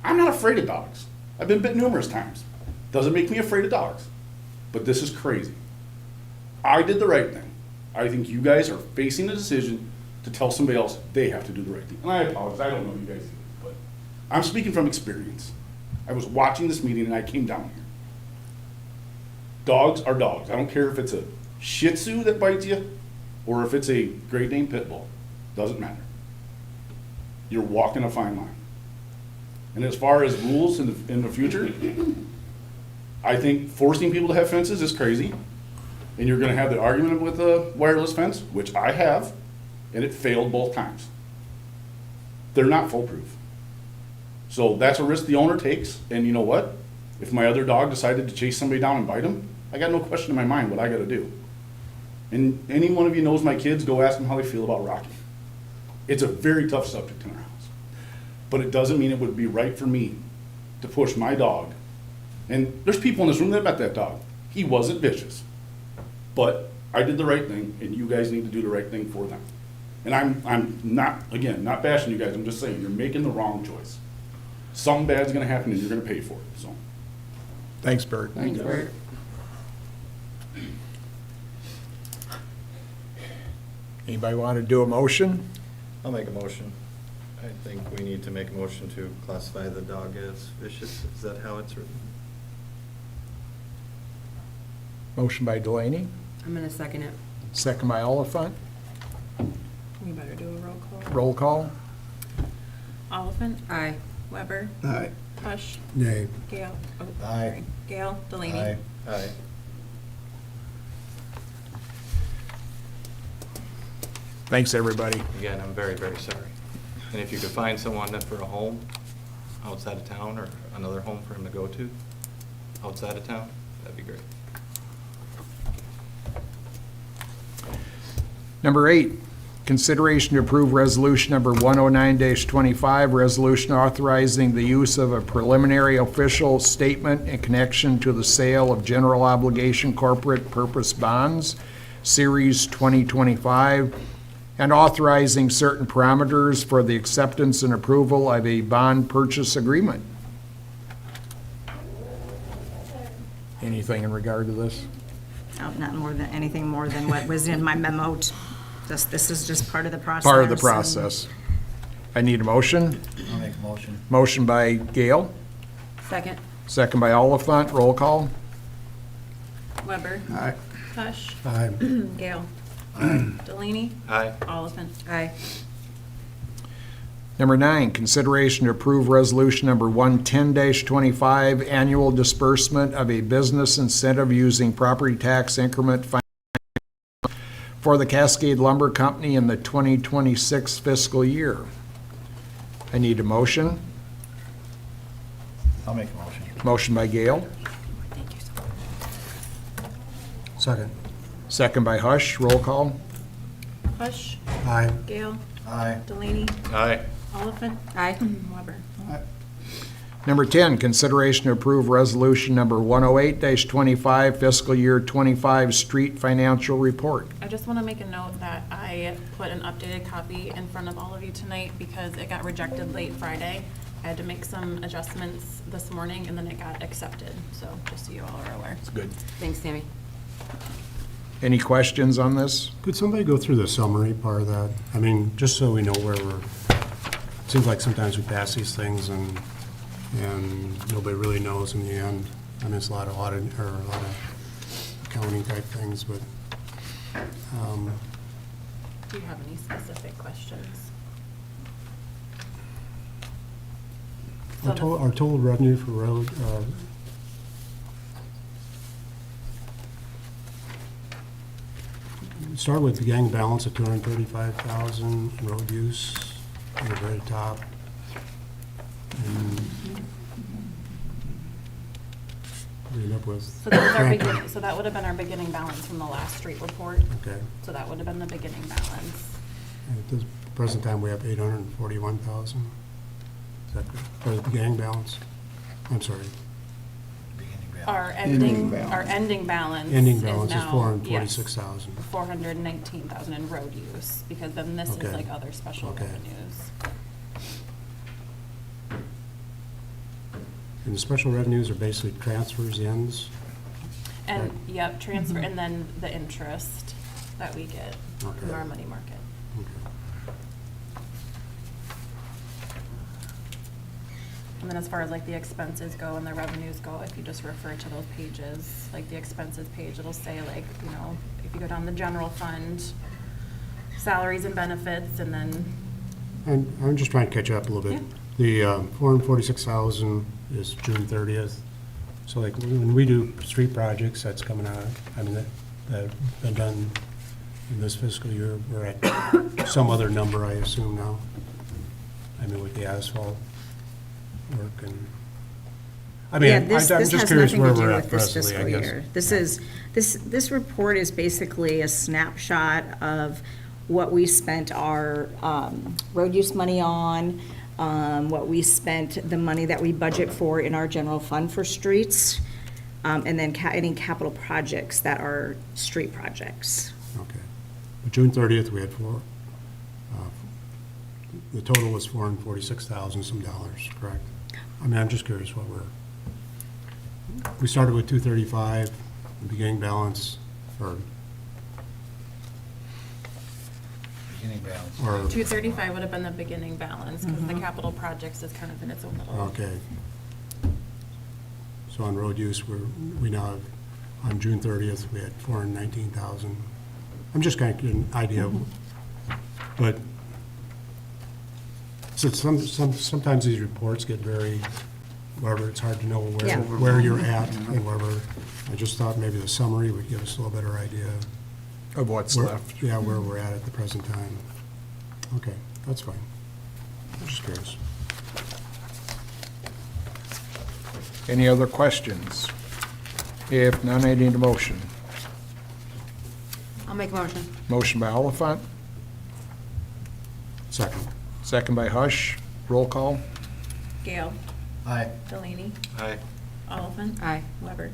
I'm not afraid of dogs. I've been bit numerous times. Doesn't make me afraid of dogs. But this is crazy. I did the right thing. I think you guys are facing a decision to tell somebody else they have to do the right thing. And I apologize, I don't know you guys either, but I'm speaking from experience. I was watching this meeting and I came down here. Dogs are dogs. I don't care if it's a Shih Tzu that bites you or if it's a Great Dane Pit Bull. Doesn't matter. You're walking a fine line. And as far as rules in the future, I think forcing people to have fences is crazy. And you're going to have the argument with a wireless fence, which I have, and it failed both times. They're not foolproof. So that's a risk the owner takes, and you know what? If my other dog decided to chase somebody down and bite him, I got no question in my mind what I got to do. And any one of you knows my kids, go ask them how they feel about Rocky. It's a very tough subject in our house. But it doesn't mean it would be right for me to push my dog. And there's people in this room that met that dog. He wasn't vicious. But I did the right thing, and you guys need to do the right thing for them. And I'm not, again, not bashing you guys. I'm just saying you're making the wrong choice. Something bad's going to happen, and you're going to pay for it. So, Thanks, Bert. Thanks, Bert. Anybody want to do a motion? I'll make a motion. I think we need to make a motion to classify the dog as vicious. Is that how it's written? Motion by Delaney, I'm gonna second it. second by Oliphant. We better do a roll call. Roll call. Oliphant, Aye. Weber, Aye. Hush, Nay. Gale. Oh, Aye. sorry. Gale, Delaney. Aye. Aye. Thanks, everybody. Again, I'm very, very sorry. And if you could find someone for a home outside of town or another home for him to go to outside of town, that'd be great. Number 8, consideration to approve resolution number 109-25, resolution authorizing the use of a preliminary official statement in connection to the sale of general obligation corporate purpose bonds, Series 2025, and authorizing certain parameters for the acceptance and approval of a bond purchase agreement. Anything in regard to this? Oh, not more than, anything more than what was in my memo. This is just part of the process. Part of the and- process. I need a motion. I'll make a motion. Motion by Gale, Second. second by Oliphant. Roll call. Weber, Aye. Hush, Aye. Gale. Delaney, Aye. Oliphant. Aye. Number 9, consideration to approve resolution number 110-25, annual disbursement of a business incentive using property tax increment for the Cascade Lumber Company in the 2026 fiscal year. I need a motion. I'll make a motion. Motion by Gale, Second. second by Hush. Roll call. Hush, Aye. Gale, Aye. Delaney, Aye. Oliphant, Aye. Weber. Number 10, consideration to approve resolution number 108-25, fiscal year 25 street financial report. I just want to make a note that I put an updated copy in front of all of you tonight because it got rejected late Friday. I had to make some adjustments this morning and then it got accepted, so just so you all are aware. It's good. Thanks, Tammy. Any questions on this? Could somebody go through the summary part of that? I mean, just so we know where we're, it seems like sometimes we pass these things and nobody really knows in the end. I mean, it's a lot of audit, or a lot of accounting type things, but, Do you have any specific questions? So our total revenue for road, start with the gang balance of 235,000, road use at the very top. And we end up with. So that was our beginning, so that would have been our beginning balance from the last street report. Okay. So that would have been the beginning balance. At this present time, we have 841,000. Is that correct? For the gang balance? I'm sorry. Our Ending balance. our ending balance Ending is balance is now, 446,000. yes, 419,000 in road use, because then this is Okay. like other special Okay. revenues. And the special revenues are basically transfers, ends? And, yep, transfer, and then the interest that we get from Okay. our money market. And then as far as like the expenses go and the revenues go, if you just refer to those pages, like the expenses page, it'll say like, you know, if you go down the general fund, salaries and benefits, and then, And I'm just trying to catch up a little bit. The 446,000 is June 30th. So like when we do street projects, that's coming out, I mean, that have been done in this fiscal year, we're at some other number, I assume now. I mean, with the asphalt work and, I mean, Yeah, I'm this just has curious nothing where to do we're with at this presently, I fiscal guess. year. This is, this report is basically a snapshot of what we spent our road use money on, what we spent, the money that we budget for in our general fund for streets, and then any capital projects that are street projects. Okay. But June 30th, we had the total was 446,000 some dollars, correct? I mean, I'm just curious what we started with 235, the beginning balance, or, Beginning balance. or, 235 would have been the beginning balance, because the capital projects is kind of in its own little. okay. So on road use, we now have, on June 30th, we had 419,000. I'm just kind of getting an idea of, but so sometimes these reports get very, whatever, it's hard to know Yeah. where you're at and wherever. I just thought maybe the summary would give us a little better idea. Of what's where- left. Yeah, where we're at the present time. Okay, that's fine. I'm just curious. Any other questions? If none, I need a motion. I'll make a motion. Motion by Oliphant, Second. second by Hush. Roll call. Gale. Aye. Delaney. Aye. Oliphant. Aye. Weber.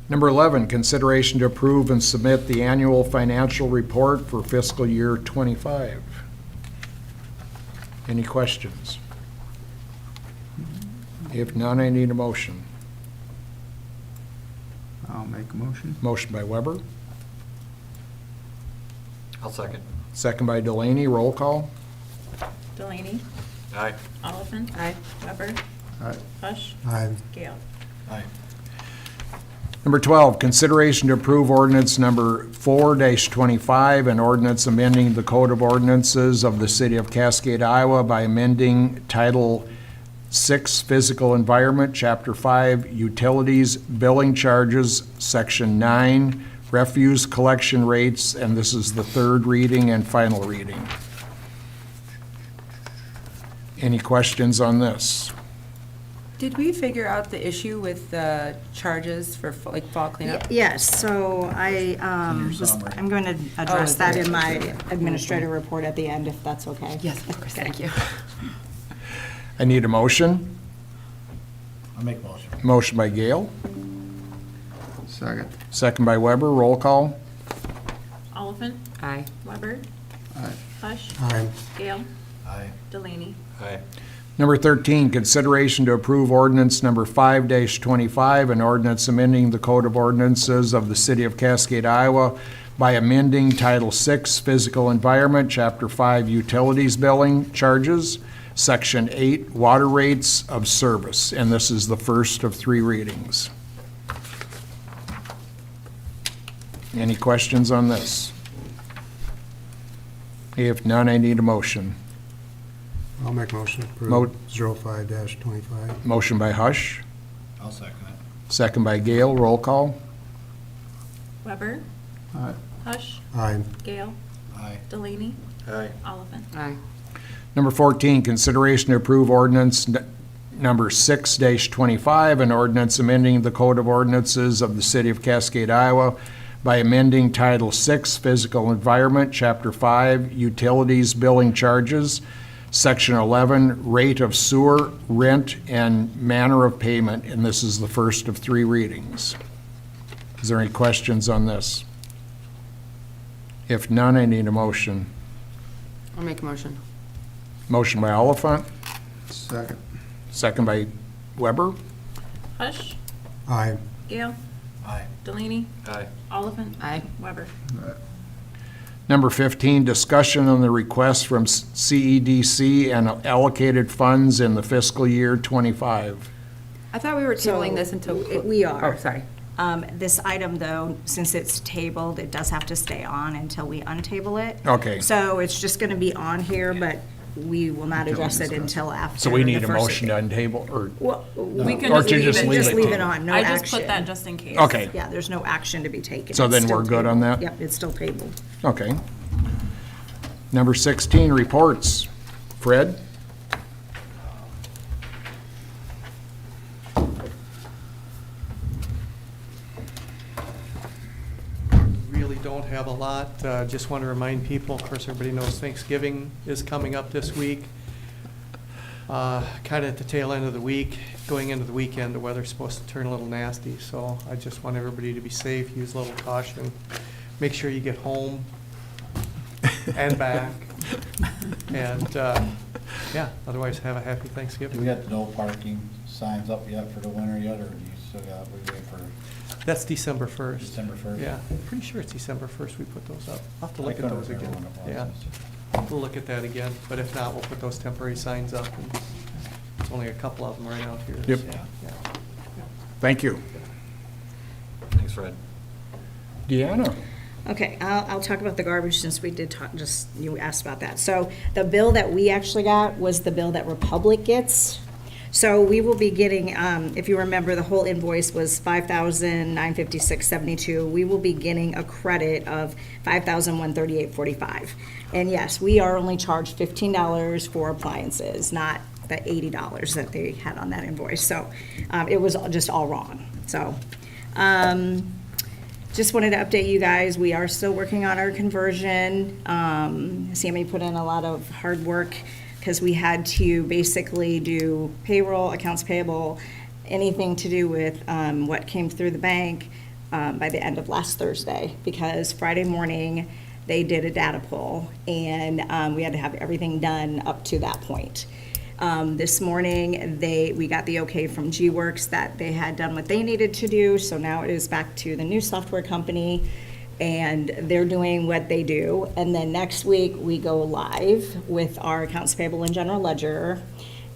Number 11, consideration to approve and submit the annual financial report for fiscal year '25. Any questions? If none, I need a motion. I'll make a motion. Motion by Weber, I'll second. second by Delaney. Roll call. Delaney. Aye. Oliphant. Aye. Weber. Aye. Hush. Aye. Gale. Aye. Number 12, consideration to approve ordinance number 4-25, an ordinance amending the Code of Ordinances of the City of Cascade, Iowa by amending Title 6 Physical Environment, Chapter 5 Utilities, Billing Charges, Section 9 Refuse Collection Rates, and this is the third reading and final reading. Any questions on this? Did we figure out the issue with the charges for like fall cleanup? Yes, so I'm going to address is that there? in my administrative report at the end, if that's okay. Yes, of course, thank you. I need a motion. I'll make a motion. Motion by Gale, Second. second by Weber. Roll call. Oliphant. Aye. Weber. Aye. Hush. Aye. Gale. Aye. Delaney. Aye. Number 13, consideration to approve ordinance number 5-25, an ordinance amending the Code of Ordinances of the City of Cascade, Iowa by amending Title VI, Physical Environment, Chapter 5, Utilities Billing Charges, Section 8, Water Rates of Service. And this is the first of 3 readings. Any questions on this? If none, I need a motion. I'll make a motion to Mo- approve 05-25. Motion by Hush, I'll second it. second by Gale, roll call. Weber, Aye. Hush, Aye. Gale, Aye. Delaney, Aye. Oliphant. Aye. Number 14, consideration to approve ordinance number 6-25, an ordinance amending the Code of Ordinances of the City of Cascade, Iowa by amending Title VI, Physical Environment, Chapter 5, Utilities Billing Charges, Section 11, Rate of Sewer, Rent, and Manner of Payment, and this is the first of 3 readings. Is there any questions on this? If none, I need a motion. I'll make a motion. Motion by Oliphant, Second. second by Weber. Hush, Aye. Gale, Aye. Delaney, Aye. Oliphant. Aye. Weber. Number 15, discussion on the request from CEDC and allocated funds in the fiscal year '25. I thought we were So, tabling this until. We are. Oh, sorry. This item, though, since it's tabled, it does have to stay on until we untable it. Okay. So it's just going to be on here, but we will not address it until after. So we need the a first- motion to untable, or, Well, We can Or just to leave just it. leave just it leave to- it on, no I action. just put that just in case. okay, Yeah, there's no action to be taken. So It's then still we're good on tabled. that? Yep, it's still tabled. okay. Number 16, reports. Fred? Really don't have a lot. Just want to remind people, of course, everybody knows Thanksgiving is coming up this week. Kind of at the tail end of the week, going into the weekend, the weather's supposed to turn a little nasty. So I just want everybody to be safe, use a little caution. Make sure you get home and back. And, yeah, otherwise have a happy Do we Thanksgiving. got no parking signs up yet for the winter yet, or do you still got, we wait for That's December 1st. December 1st? Yeah, pretty sure it's December 1st we put those up. I'll have to I look at couldn't those remember again. when it was. Yeah, we'll look at that again, but if not, we'll put those temporary signs up. And There's only a couple of them right out here. Yep. so, yeah. Thank you. Thanks, Fred. Deanna? Okay, I'll talk about the garbage since we did talk, just, you asked about that. So the bill that we actually got was the bill that Republic gets. So we will be getting, if you remember, the whole invoice was $5,956.72. We will be getting a credit of $5,138.45. And yes, we are only charged $15 for appliances, not the $80 that they had on that invoice. So it was just all wrong. So, just wanted to update you guys, we are still working on our conversion. Sammy put in a lot of hard work because we had to basically do payroll, accounts payable, anything to do with what came through the bank by the end of last Thursday, because Friday morning, they did a data pull, and we had to have everything done up to that point. This morning, we got the okay from G-Works that they had done what they needed to do, so now it is back to the new software company, and they're doing what they do. And then next week, we go live with our accounts payable and general ledger.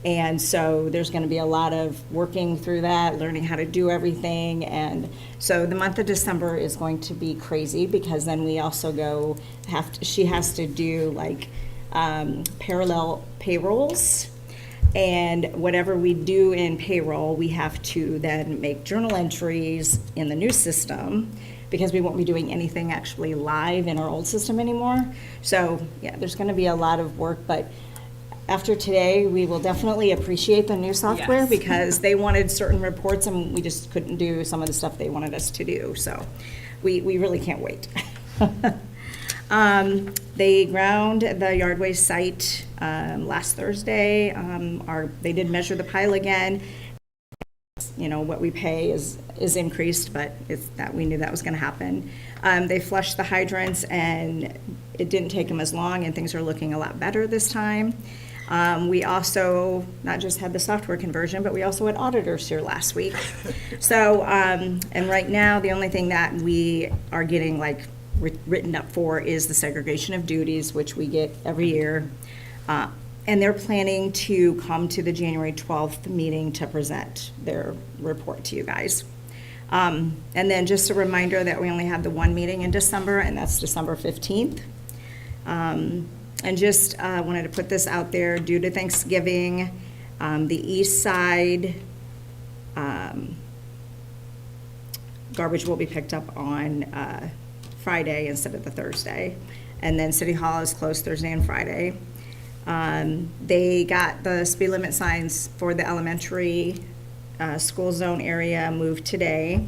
And so there's going to be a lot of working through that, learning how to do everything. And so the month of December is going to be crazy, because then we also she has to do like parallel payrolls. And whatever we do in payroll, we have to then make journal entries in the new system, because we won't be doing anything actually live in our old system anymore. So, yeah, there's going to be a lot of work, but after today, we will definitely appreciate the new software, Yes. because they wanted certain reports and we just couldn't do some of the stuff they wanted us to do. So we really can't wait. They ground the Yardway site last Thursday. They did measure the pile again. You know, what we pay is increased, but we knew that was going to happen. They flushed the hydrants, and it didn't take them as long, and things are looking a lot better this time. We also not just had the software conversion, but we also had auditors here last week. So, and right now, the only thing that we are getting like written up for is the segregation of duties, which we get every year. And they're planning to come to the January 12th meeting to present their report to you guys. And then just a reminder that we only have the one meeting in December, and that's December 15th. And just wanted to put this out there, due to Thanksgiving, the east side garbage will be picked up on Friday instead of the Thursday. And then City Hall is closed Thursday and Friday. They got the speed limit signs for the elementary school zone area moved today.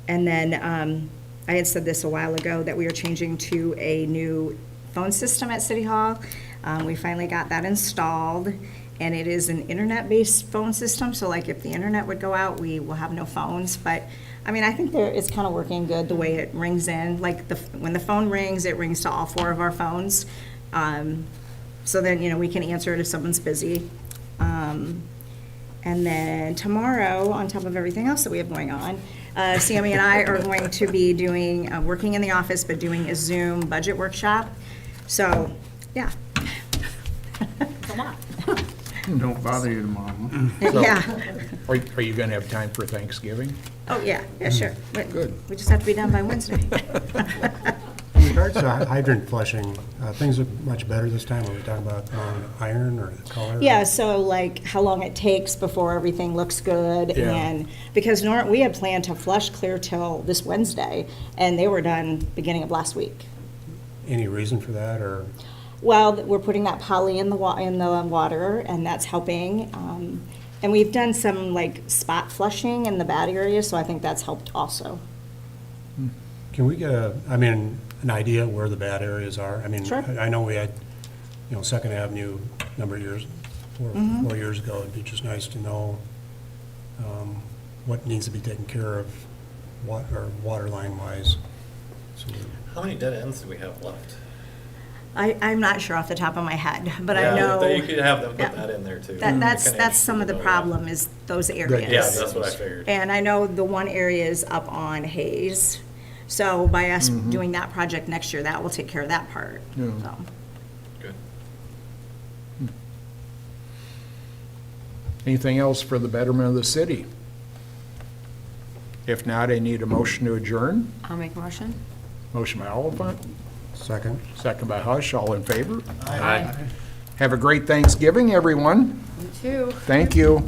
And then I had said this a while ago, that we are changing to a new phone system at City Hall. We finally got that installed, and it is an internet-based phone system, so like if the internet would go out, we will have no phones. But, I mean, I think it's kind of working good the way it rings in. Like, when the phone rings, it rings to all 4 of our phones. So then, you know, we can answer it if someone's busy. And then tomorrow, on top of everything else that we have going on, Sammy and I are going to be doing, working in the office, but doing a Zoom budget workshop. So, yeah. It's a lot. Don't bother you tomorrow. Yeah. Are you gonna have time for Thanksgiving? Oh, yeah, sure. Good. We just have to be done by Wednesday. In regards to hydrant flushing, things are much better this time. Are we talking about iron or the color? Yeah, so like how long it takes before everything looks good, Yeah. and because we had planned to flush clear till this Wednesday, and they were done beginning of last week. Any reason for that, or? Well, we're putting that poly in the water, and that's helping. And we've done some like spot flushing in the bad areas, so I think that's helped also. Can we get an idea where the bad areas are? I mean, Sure. I know we had, Second Avenue a number of years, 4 years ago. It'd be just nice to know what needs to be taken care of, water line wise. So, How many dead ends do we have left? I'm not sure off the top of my head, but Yeah, I know. You could have them put Yeah. that in there too. That's some of the problem, is those areas. Yeah, that's what I figured. And I know the one area is up on Hayes, so by us doing that project next year, that will take care of that part, Yeah. so. Good. Anything else for the betterment of the city? If not, I need a motion to adjourn. I'll make a motion. Motion by Oliphant, second. second by Hush, all in favor? Aye. Have a great Thanksgiving, everyone. You too. Thank you.